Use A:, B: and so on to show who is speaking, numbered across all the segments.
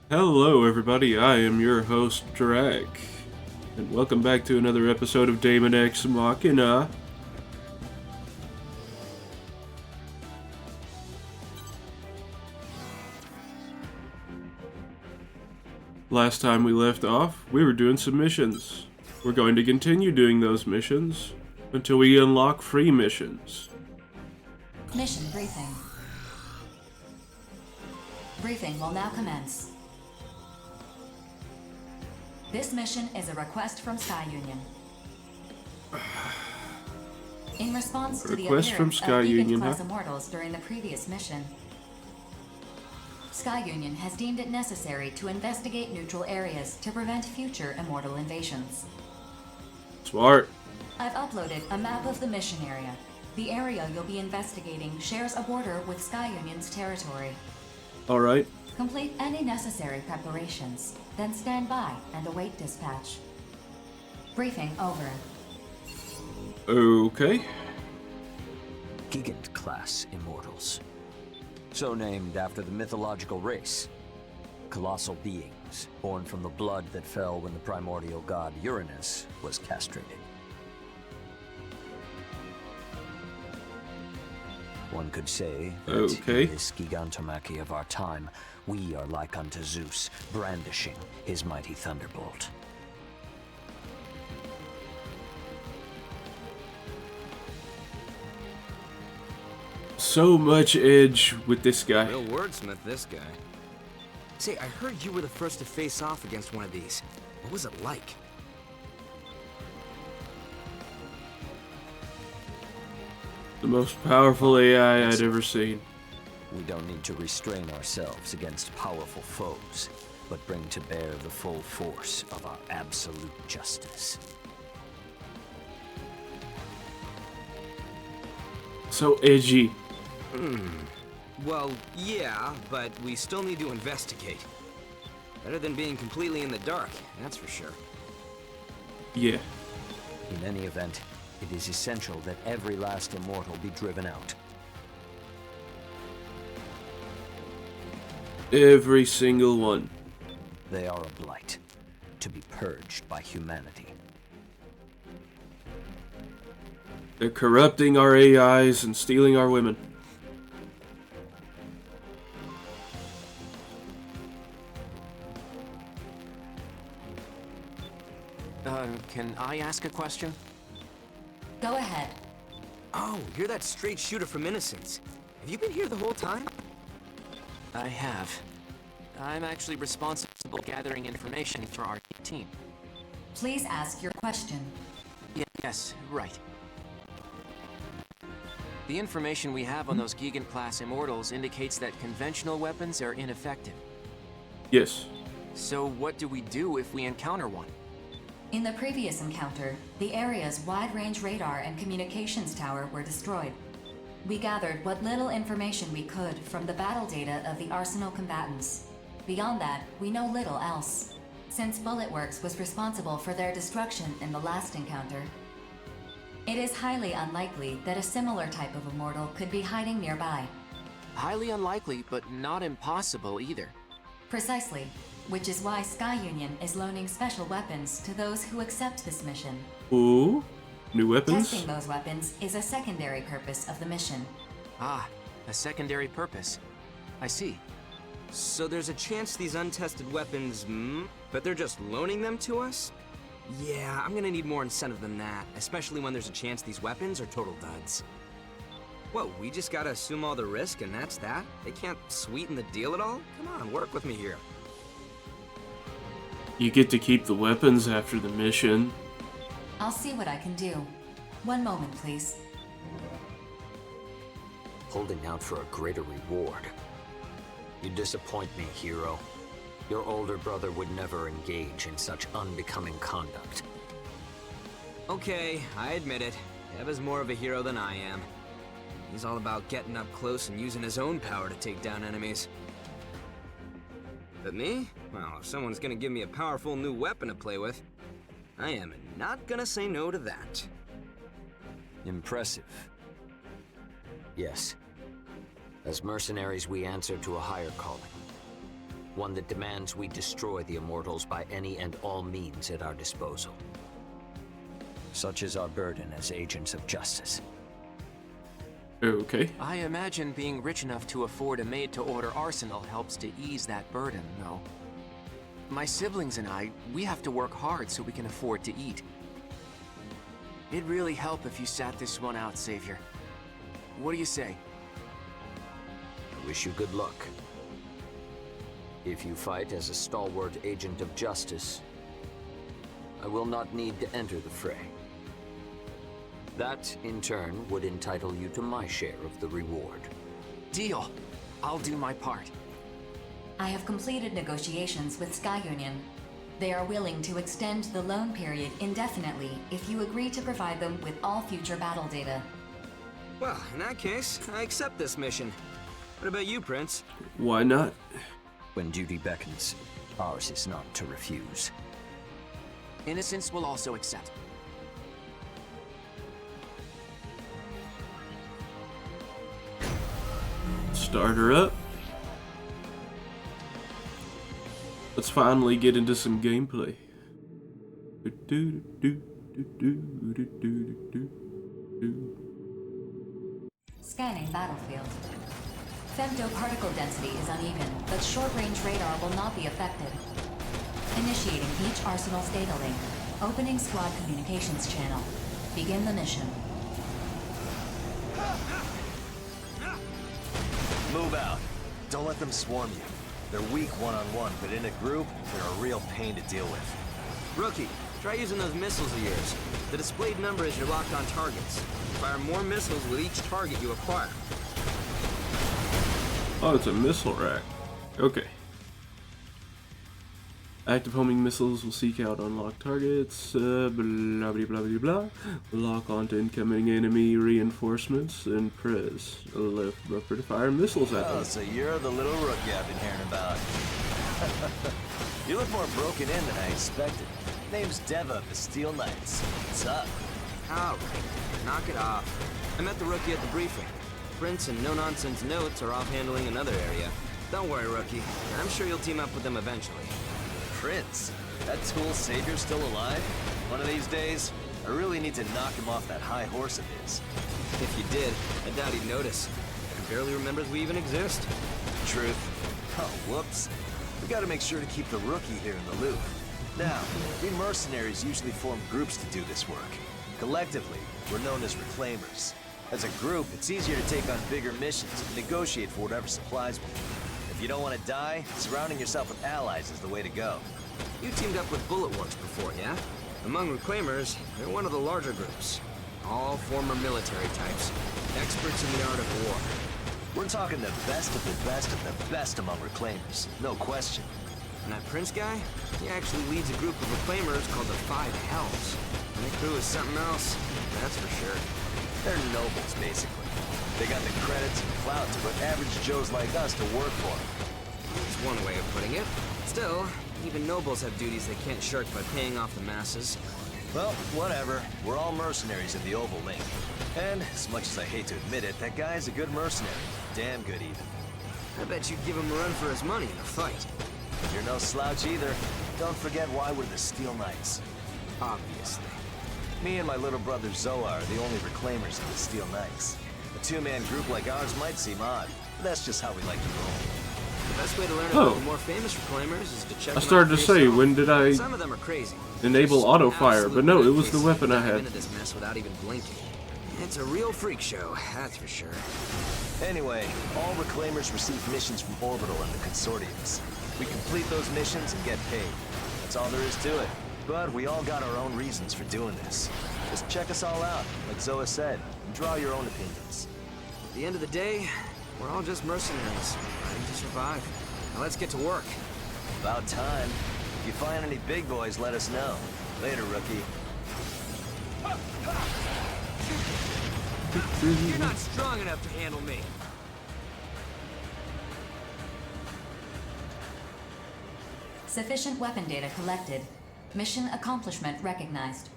A: Hello, everybody. I am your host, Drac, and welcome back to another episode of Daemon X Machina. Last time we left off, we were doing some missions. We're going to continue doing those missions until we unlock free missions.
B: Mission briefing. Briefing will now commence. This mission is a request from Sky Union. In response to the
A: Request from
B: appearance
A: Sky
B: of
A: Union,
B: Beacon-class
A: huh?
B: immortals during the previous mission, Sky Union has deemed it necessary to investigate neutral areas to prevent future immortal invasions.
A: Smart.
B: I've uploaded a map of the mission area. The area you'll be investigating shares a border with Sky Union's territory.
A: Alright.
B: Complete any necessary preparations, then stand by and await dispatch. Briefing over.
A: Okay.
C: Gigant-class immortals. So named after the mythological race. Colossal beings, born from the blood that fell when the primordial god Uranus was castrated. One could say that
A: Okay.
C: in this gigantomachy of our time, we are like unto Zeus, brandishing his mighty thunderbolt.
A: So much edge with this guy.
D: Real wordsmith, this guy. Say, I heard you were the first to face off against one of these. What was it like?
A: The most powerful AI I'd ever seen.
C: We don't need to restrain ourselves against powerful foes, but bring to bear the full force of our absolute justice.
A: So edgy.
D: Well, yeah, but we still need to investigate. Better than being completely in the dark, that's for sure.
A: Yeah.
C: In any event, it is essential that every last immortal be driven out.
A: Every single one.
C: They are a blight, to be purged by humanity.
A: They're corrupting our AIs and stealing our women.
E: Can I ask a question?
B: Go ahead.
D: Oh, you're that straight shooter from Innocence. Have you been here the whole time?
E: I have. I'm actually responsible for gathering information for our team.
B: Please ask your question.
E: Yes, right. The information we have on those Gigant-class immortals indicates that conventional weapons are ineffective.
A: Yes.
E: So what do we do if we encounter one?
B: In the previous encounter, the area's wide-range radar and communications tower were destroyed. We gathered what little information we could from the battle data of the Arsenal combatants. Beyond that, we know little else, since Bulletworks was responsible for their destruction in the last encounter. It is highly unlikely that a similar type of immortal could be hiding nearby.
E: Highly unlikely, but not impossible either.
B: Precisely, which is why Sky Union is loaning special weapons to those who accept this mission.
A: Ooh. New weapons?
B: Testing those weapons is a secondary purpose of the mission.
E: Ah, a secondary purpose. I see.
D: So there's a chance these untested weapons, but they're just loaning them to us? Yeah, I'm gonna need more incentive than that, especially when there's a chance these weapons are total duds. What, we just gotta assume all the risk and that's that? They can't sweeten the deal at all? Come on, work with me here.
A: You get to keep the weapons after the mission.
B: I'll see what I can do. One moment, please.
C: Holding out for a greater reward. You disappoint me, hero. Your older brother would never engage in such unbecoming conduct.
D: Okay, I admit it. Eva's more of a hero than I am. He's all about getting up close and using his own power to take down enemies. But me? Well, if someone's gonna give me a powerful new weapon to play with, I am not gonna say no to that.
C: Impressive. Yes. As mercenaries, we answer to a higher calling. One that demands we destroy the Immortals by any and all means at our disposal. Such is our burden as agents of justice.
A: Okay.
E: I imagine being rich enough to afford a made-to-order arsenal helps to ease that burden, though. My siblings and I, we have to work hard so we can afford to eat. It'd really help if you sat this one out, Savior. What do you say?
C: I wish you good luck. If you fight as a stalwart agent of justice, I will not need to enter the fray. That, in turn, would entitle you to my share of the reward.
E: Deal. I'll do my part.
B: I have completed negotiations with Sky Union. They are willing to extend the loan period indefinitely if you agree to provide them with all future battle data.
D: Well, in that case, I accept this mission. What about you, Prince?
A: Why not?
C: When duty beckons, ours is not to refuse.
E: Innocence will also accept.
A: Start her up. Let's finally get into some gameplay.
B: Scanning battlefield. Femto particle density is uneven, but short-range radar will not be affected. Initiating each arsenal's data link. Opening squad communications channel. Begin the mission.
F: Move out. Don't let them swarm you. They're weak one-on-one, but in a group, they're a real pain to deal with.
D: Rookie, try using those missiles of yours. The displayed number is your locked-on targets. Fire more missiles with each target you acquire.
A: Oh, it's a missile rack. Okay. Active homing missiles will seek out unlocked targets, blah blah blah blah blah. Lock onto incoming enemy reinforcements and press left bumper to fire missiles at
F: Oh,
A: them.
F: so you're the little rookie I've been hearing about. You look more broken in than I expected. Name's Deva of the Steel Knights. What's up?
D: Alright, knock it off. I met the rookie at the briefing. Prince and no-nonsense notes are off handling another area. Don't worry, rookie. I'm sure you'll team up with them eventually.
F: Prince? That tool savior's still alive? One of these days, I really need to knock him off that high horse of his.
D: If you did, I doubt he'd notice. He barely remembers we even exist.
F: Truth. Oh, whoops. We gotta make sure to keep the rookie here in the loop. Now, we mercenaries usually form groups to do this work. Collectively, we're known as reclaimers. As a group, it's easier to take on bigger missions and negotiate for whatever supplies we need. If you don't want to die, surrounding yourself with allies is the way to go.
D: You teamed up with Bullet Wars before, yeah? Among Reclaimers, they're one of the larger groups. All former military types. Experts in the art of war.
F: We're talking the best of the best of the best among Reclaimers. No question.
D: And that Prince guy? He actually leads a group of Reclaimers called the Five Hells. And their crew is something else, that's for sure.
F: They're nobles, basically. They got the credits and clout to put average Joes like us to work for them.
D: That's one way of putting it. Still, even nobles have duties they can't shirk by paying off the masses.
F: Well, whatever. We're all mercenaries at the Oval Link. And, as much as I hate to admit it, that guy's a good mercenary. Damn good, even.
D: I bet you'd give him a run for his money in a fight.
F: You're no slouch either. Don't forget why we're the Steel Knights.
D: Obviously.
F: Me and my little brother Zoar are the only Reclaimers of the Steel Knights. A two-man group like ours might seem odd, but that's just how we like to roll.
D: The best way to learn
A: Oh.
D: about the more famous Reclaimers is to check
A: I
D: them
A: started
D: out
A: to
D: for
A: say,
D: yourself.
A: when did I
D: Some of them are crazy.
A: enable
D: Just
A: auto fire? But no, it was the
D: absolute
A: weapon I
D: nutcases
A: had.
D: into this mess without even blinking. It's a real freak show, that's for sure.
F: Anyway, all Reclaimers receive missions from Orbital and the Consortiums. We complete those missions and get paid. That's all there is to it. But we all got our own reasons for doing this. Just check us all out, like Zoa said, and draw your own opinions.
D: At the end of the day, we're all just mercenaries, trying to survive. Now let's get to work.
F: About time. If you find any big boys, let us know. Later, rookie.
D: You're not strong enough to handle me.
B: Sufficient weapon data collected. Mission accomplishment recognized.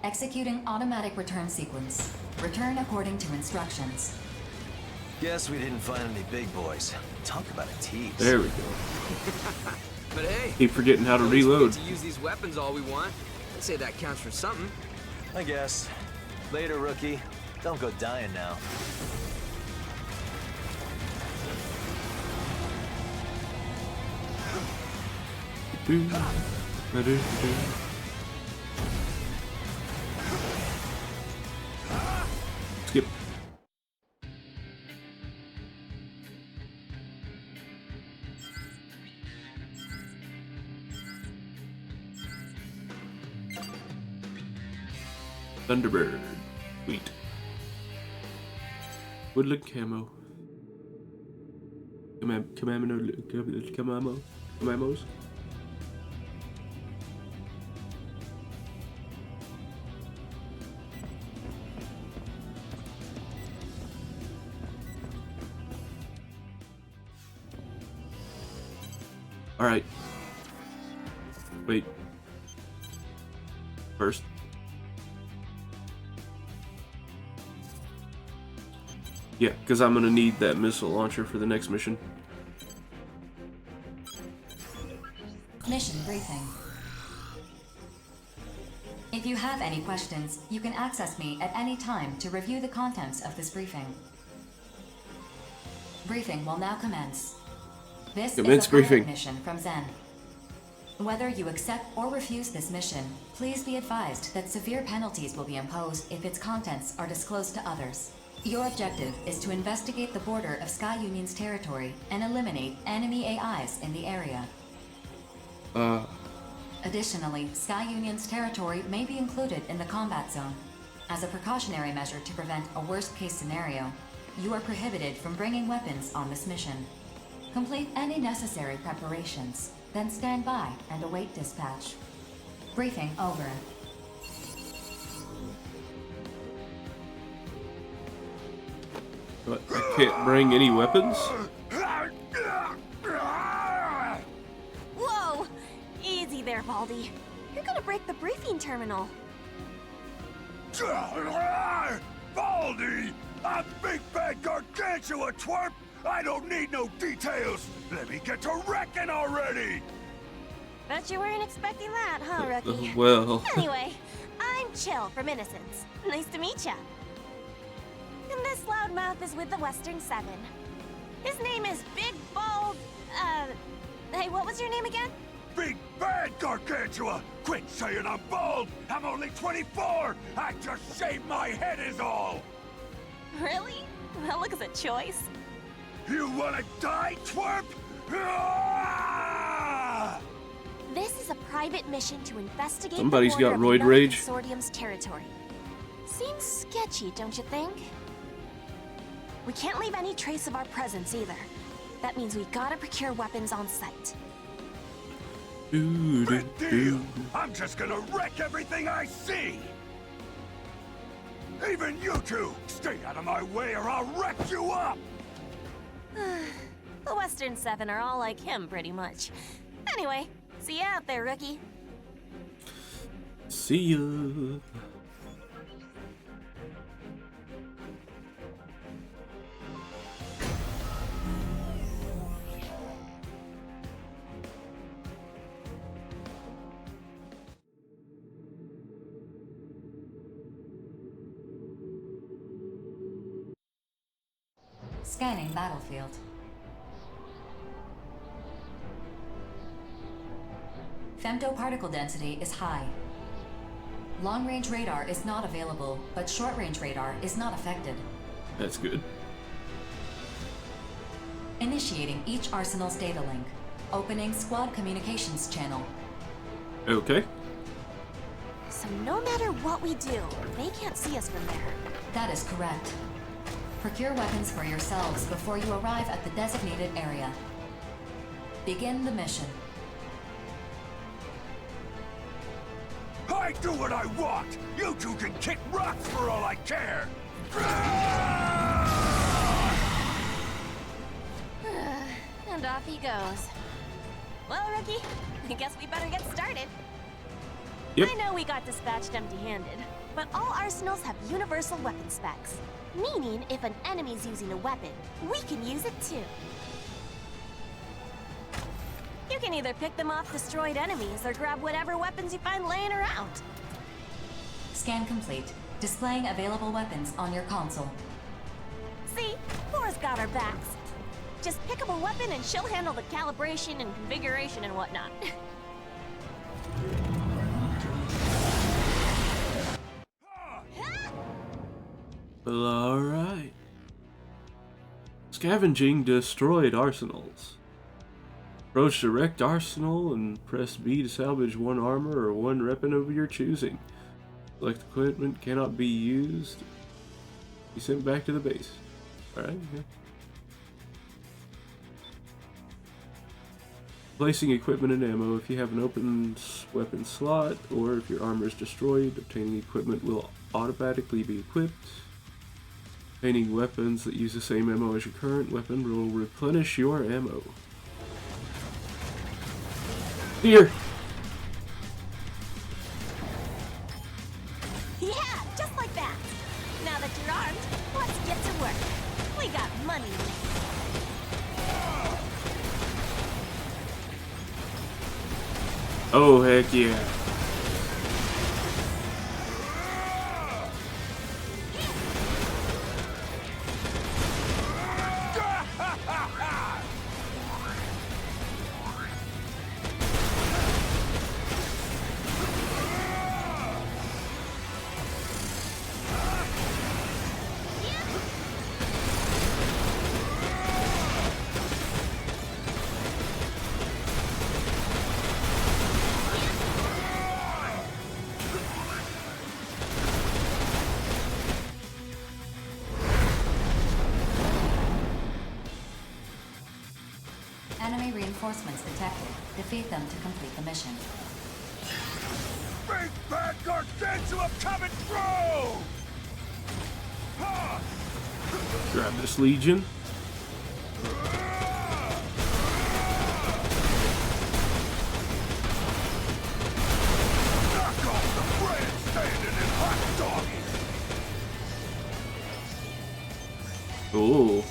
B: Executing automatic return sequence. Return according to instructions.
F: Guess we didn't find any big boys. Talk about a tease.
A: There we go.
D: But hey,
A: Keep forgetting how to
D: at least we
A: reload.
D: get to use these weapons all we want. I'd say that counts for something.
F: I guess. Later, rookie. Don't go dying now.
A: Skip. Thunderbird. Sweet. Woodland camo. Camamos. All right. Wait. First. Yeah, because I'm gonna need that missile launcher for the next mission.
B: Mission briefing. If you have any questions, you can access me at any time to review the contents of this briefing. Briefing will now commence. This
A: Commence
B: is a pilot
A: briefing.
B: mission from Zen. Whether you accept or refuse this mission, please be advised that severe penalties will be imposed if its contents are disclosed to others. Your objective is to investigate the border of Sky Union's territory and eliminate enemy AIs in the area. Additionally, Sky Union's territory may be included in the combat zone. As a precautionary measure to prevent a worst-case scenario, you are prohibited from bringing weapons on this mission. Complete any necessary preparations, then stand by and await dispatch. Briefing over.
A: But I can't bring any weapons?
G: Whoa! Easy there, Baldy. You're gonna break the briefing terminal.
H: Baldy! I'm Big Bad Gargantua, twerp! I don't need no details! Let me get to wrecking already!
G: Bet you weren't expecting that, huh, Rookie?
A: Well,
G: Anyway, I'm Chill from Innocence. Nice to meet ya. And this loudmouth is with the Western Seven. His name is Big Bald... Hey, what was your name again?
H: Big Bad Gargantua! Quit saying I'm bald! I'm only 24! I just shaved my head is all!
G: Really? That looks a choice.
H: You wanna die, twerp? Ah!
G: This is a private mission to investigate
A: Somebody's
G: the border
A: got
G: of
A: roid
G: another
A: rage.
G: consortium's territory. Seems sketchy, don't you think? We can't leave any trace of our presence either. That means we gotta procure weapons on site.
H: Big deal! I'm just gonna wreck everything I see! Even you two! Stay out of my way or I'll wreck you up!
G: The Western Seven are all like him, pretty much. Anyway, see you out there, Rookie.
A: see ya.
B: Scanning battlefield. Femtoparticle density is high. Long-range radar is not available, but short-range radar is not affected.
A: That's good.
B: Initiating each arsenal's data link. Opening squad communications channel.
A: Okay.
G: So no matter what we do, they can't see us from there.
B: That is correct. Procure weapons for yourselves before you arrive at the designated area. Begin the mission.
H: I do what I want! You two can kick rocks for all I care!
G: And off he goes. Well, Rookie, I guess we better get started.
A: Yep.
G: I know we got dispatched empty-handed, but all arsenals have universal weapon specs. Meaning, if an enemy's using a weapon, we can use it too. You can either pick them off destroyed enemies or grab whatever weapons you find laying around.
B: Scan complete. Displaying available weapons on your console.
G: See? Laura's got our backs. Just pick up a weapon and she'll handle the calibration and configuration and whatnot.
A: Well, alright. Scavenging destroyed arsenals. Approach the wrecked arsenal and press B to salvage one armor or one weapon of your choosing. Select equipment cannot be used. Be sent back to the base. Alright, yeah. Placing equipment and ammo. If you have an open weapon slot, or if your armor is destroyed, obtaining equipment will automatically be equipped. Obtaining weapons that use the same ammo as your current weapon will replenish your ammo. Here!
G: Yeah, just like that. Now that you're armed, let's get to work. We got money to make.
A: Oh, heck yeah.
B: Enemy reinforcements detected. Defeat them to complete the mission.
H: Big bad gargantua coming through!
A: Grab this Legion.
H: Knock off the grandstanding and hot doggy!
A: Oh.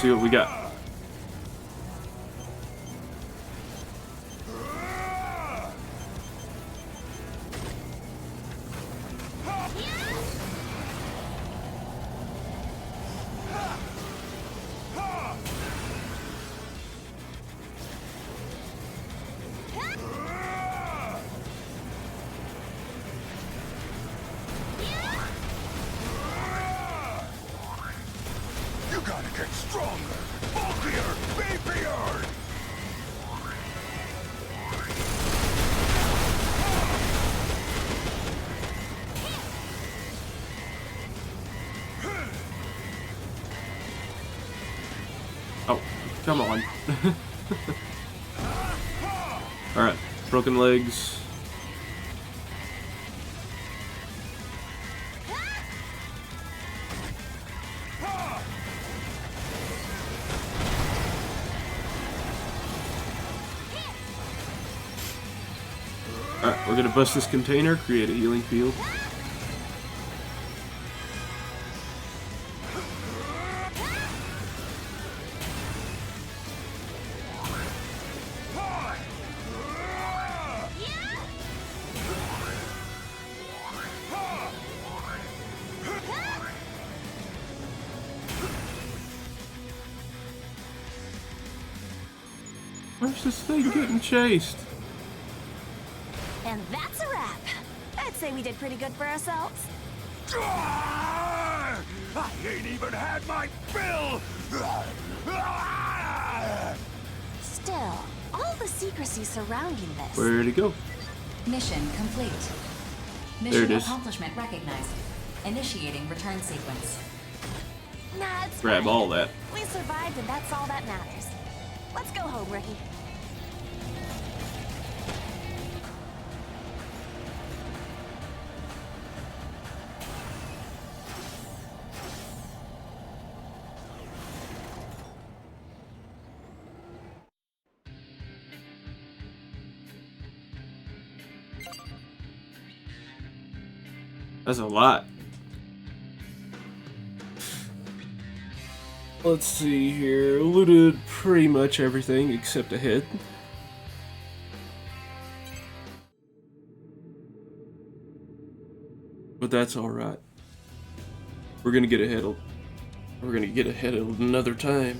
A: See what we got.
H: You gotta get stronger, bulkier, beefier!
A: Oh, come on. Alright, broken legs. Alright, we're gonna bust this container, create a healing field. Where's this thing getting chased?
G: And that's a wrap. I'd say we did pretty good for ourselves.
H: I ain't even had my fill!
G: Still, all the secrecy surrounding this.
A: Where'd it go?
B: Mission complete.
A: There it
B: Mission
A: is.
B: accomplishment recognized. Initiating return sequence.
G: Nah, it's
A: Grab
G: fine.
A: all that.
G: We survived, and that's all that matters. Let's go home, Rookie.
A: That's a lot. Let's see here. Looted pretty much everything except a head. But that's alright. We're gonna get ahead another time.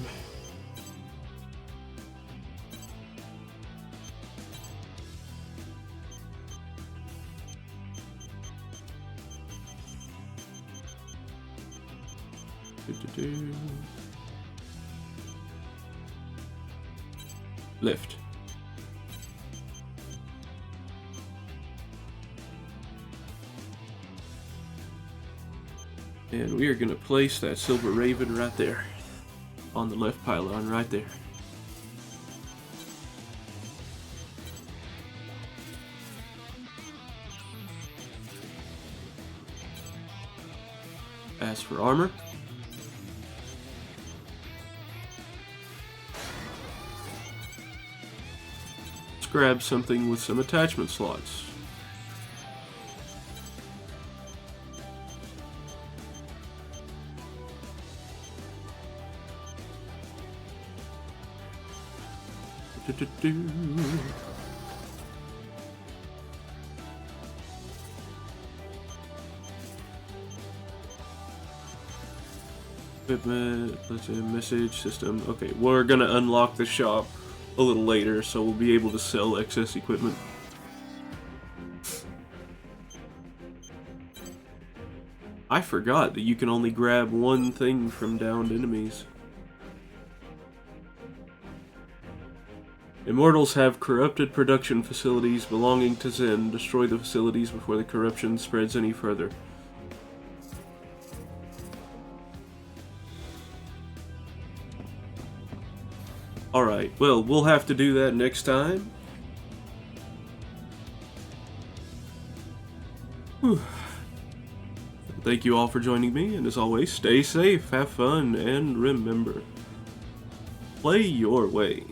A: Lift. And we are going to place that Silver Raven right there. On the left pylon, right there. As for armor, let's grab something with some attachment slots. Equipment, let's say message system. Okay, we're gonna unlock the shop a little later, so we'll be able to sell excess equipment. I forgot that you can only grab one thing from downed enemies. Immortals have corrupted production facilities belonging to Zen. Destroy the facilities before the corruption spreads any further. Alright, well, we'll have to do that next time. Whew. Thank you all for joining me, and as always, stay safe, have fun, and remember, play your way.